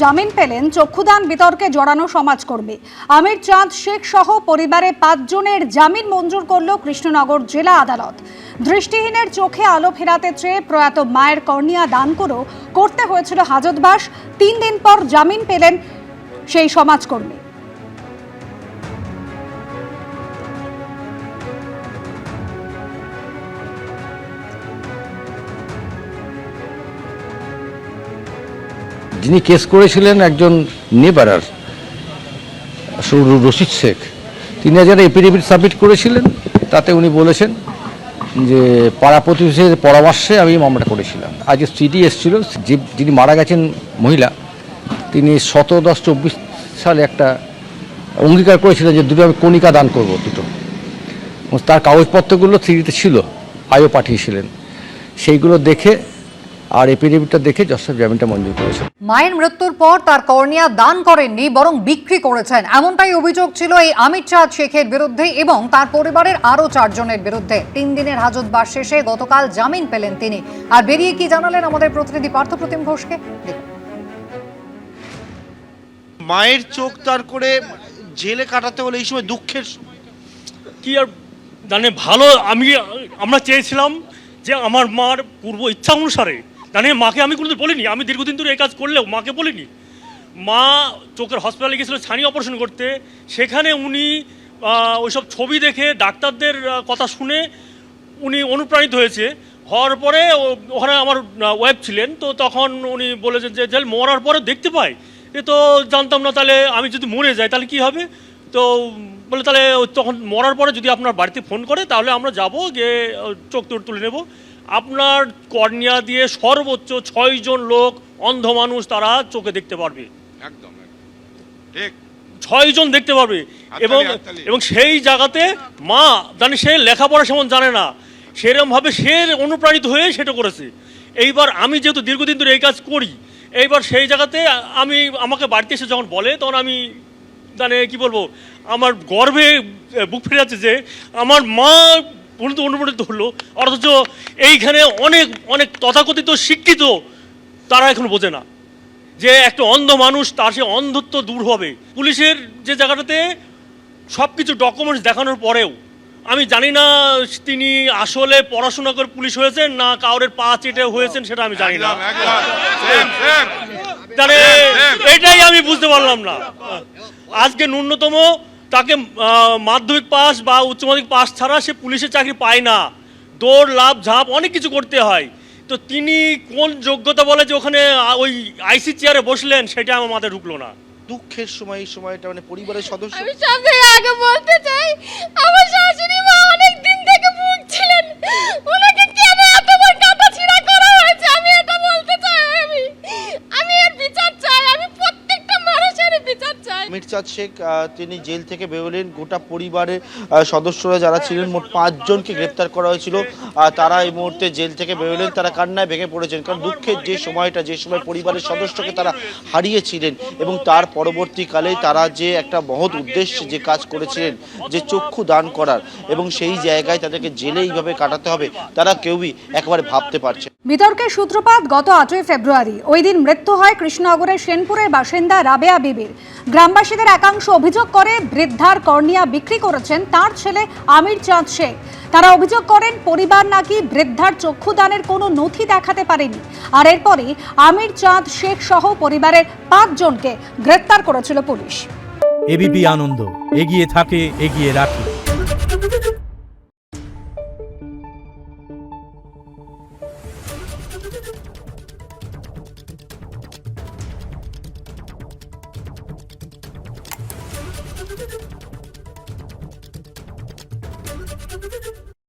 জামিন পেলেন চক্ষুদান বিতর্কে জড়ানো সমাজকর্মী আমির চাঁদ শেখ সহ পরিবারে 5 জনের জামিন মঞ্জুর করল কৃষ্ণনগর জেলা আদালত। দৃষ্টিহীনের চোখে আলো ফেরাতে চেয়ে প্রয়াত মায়ের কর্নিয়া দান করেও করতে হয়েছিল হাজতবাস। 3 দিন পর জামিন পেলেন সেই সমাজকর্মী। যিনি কেস করেছিলেন একজন নেবারার রশিদ শেখ, তিনি যারা এফিডেভিট সাবমিট করেছিলেন তাতে উনি বলেছেন যে পাড়া প্রতিবেশীর পরামর্শে আমি মামলাটা করেছিলাম। আজ সিডি এসেছিল, যিনি মারা গেছেন মহিলা, তিনি 17/10/24 সালে একটা অঙ্গীকার করেছিলেন যে দুটো আমি কণিকা দান করবো দুটো। তার কাগজপত্রগুলো সিডিতে ছিল, আয়ও পাঠিয়েছিলেন। সেইগুলো দেখে আর এফিডেভিটটা দেখে জজ সাহেব জামিনটা মঞ্জুর করেছেন। মায়ের মৃত্যুর পর তার কর্নিয়া দান করেননি, বরং বিক্রি করেছেন, এমনটাই অভিযোগ ছিল এই আমির চাঁদ শেখের বিরুদ্ধে এবং তার পরিবারের আরো 4 জনের বিরুদ্ধে। 3 দিনের হাজতবাস শেষে গতকাল জামিন পেলেন তিনি। আর বেরিয়ে কি জানালেন আমাদের প্রতিনিধি পার্থপ্রতিম ঘোষকে। মায়ের চোখ তার করে জেলে কাটাতে হলে এই সময় দুঃখের কি আর জানে ভালো। আমরা চেয়েছিলাম যে আমার মার পূর্ব ইচ্ছা অনুসারে, জানে মাকে আমি কোনোদিন বলিনি, আমি দীর্ঘদিন ধরে এই কাজ করলেও মাকে বলিনি। মা চোখের হসপিটালে গেছিলো ছানি অপারেশন করতে, সেখানে উনি ওইসব ছবি দেখে ডাক্তারদের কথা শুনে উনি অনুপ্রাণিত হওয়ার পরে ওখানে আমার ওয়াইফ ছিলেন, তো তখন উনি বলেছেন যে মরার পরে দেখতে পাই, এ তো জানতাম না, তাহলে আমি যদি মরে যাই তাহলে কি হবে। তো বলে তাহলে তখন মরার পরে যদি আপনার বাড়িতে ফোন করে তাহলে আমরা যাব, গিয়ে চোখ তুলে নেব। আপনার কর্নিয়া দিয়ে সর্বোচ্চ 6 জন লোক, অন্ধ মানুষ, তারা চোখে দেখতে পারবে। একদম ঠিক 6 জন দেখতে পারবে। এবং সেই জায়গাতে মা জানে, সে লেখাপড়া সেমন জানে না, সেরকমভাবে সে অনুপ্রাণিত হয়ে সেটা করেছে। এইবার আমি যেহেতু দীর্ঘদিন ধরে এই কাজ করি, এইবার সেই জায়গাতে আমাকে বাড়িতে এসে যখন বলে, তখন আমি জানে কি বলবো, আমার গর্বে বুক ফেটে যাচ্ছে যে আমার মা পর্যন্ত অনুপ্রাণিত হলো, অথচ এইখানে অনেক অনেক তথাকথিত শিক্ষিত তারা এখন বোঝে না যে একটা অন্ধ মানুষ, তার সে অন্ধত্ব দূর হবে। পুলিশের যে জায়গাটাতে সব কিছু ডকুমেন্টস দেখানোর পরেও আমি জানি না তিনি আসলে পড়াশোনা করে পুলিশ হয়েছেন না কাউরের পা চেটে হয়েছেন, সেটা আমি জানি না। এটাই আমি বুঝতে পারলাম না। আজকে ন্যূনতম তাকে মাধ্যমিক পাস বা উচ্চ মাধ্যমিক পাস ছাড়া সে পুলিশের চাকরি পায় না। দৌড়, লাভ, ঝাঁপ অনেক কিছু করতে হয়। তো তিনি কোন যোগ্যতা বলে যে ওখানে ওই আইসি চেয়ারে বসলেন, সেটা আমার মাথায় ঢুকলো না। দুঃখের সময়, এই সময়টা মানে পরিবারের সদস্য, আমি সব থেকে আগে বলতে চাই, আমার শাশুড়ি মা অনেক দিন থেকে ভুগছিলেন, ওনাকে কেন এতবার কাটাছিড়া করা হয়েছে আমি এটা বলতে চাই। আমি এর বিচার চাই, আমি প্রত্যেকটা মানুষের বিচার চাই। আমির চাঁদ শেখ তিনি জেল থেকে বেরোলেন, গোটা পরিবারের সদস্যরা যারা ছিলেন, মোট 5 জনকে গ্রেপ্তার করা হয়েছিল, তারা এই মুহূর্তে জেল থেকে বেরোলেন। তারা কান্নায় ভেঙে পড়েছেন, কারণ দুঃখের যে সময়টা, যে সময় পরিবারের সদস্যকে তারা হারিয়েছিলেন এবং তার পরবর্তীকালে তারা যে একটা মহৎ উদ্দেশ্যে যে কাজ করেছিলেন, যে চক্ষু দান করার, এবং সেই জায়গায় তাদেরকে জেলে এইভাবে কাটাতে হবে, তারা কেউই একবারে ভাবতে পারছে। বিতর্কের সূত্রপাত গত 8ই ফেব্রুয়ারি। ওই দিন মৃত্যু হয় কৃষ্ণনগরের সেনপুরের বাসিন্দা রাবেয়া বিবির। গ্রামবাসীদের একাংশ অভিযোগ করে বৃদ্ধার কর্নিয়া বিক্রি করেছেন তার ছেলে আমির চাঁদ শেখ। তারা অভিযোগ করেন পরিবার নাকি বৃদ্ধার চক্ষুদানের কোনো নথি দেখাতে পারেনি। আর এরপরে আমির চাঁদ শেখ সহ পরিবারের 5 জনকে গ্রেপ্তার করেছিল পুলিশ। এবিপি আনন্দ, এগিয়ে থাকে, এগিয়ে রাখে।